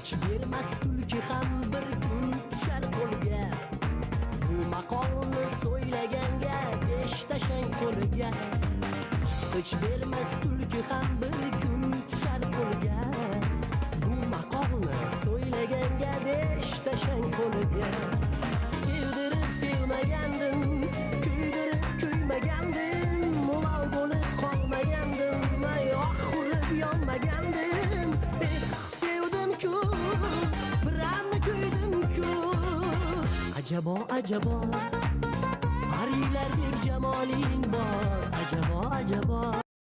Qilich bermas tulki ham bir kun tushar qo'lga. Bu maqolni so'ylaganga besh tashang qo'liga. Qilich bermas tulki ham bir kun tushar qo'lga. Bu maqolni so'ylaganga besh tashang qo'liga. Sevdirib sevmagandim, kuydirib kuymagandim, lol bo'lib qolmagandim, ay oxirib yonmagandim. Sevdim-ku, biramni kuydim-ku. Ajabo, ajabo, parilardek jamoling bor. Ajabo, ajabo.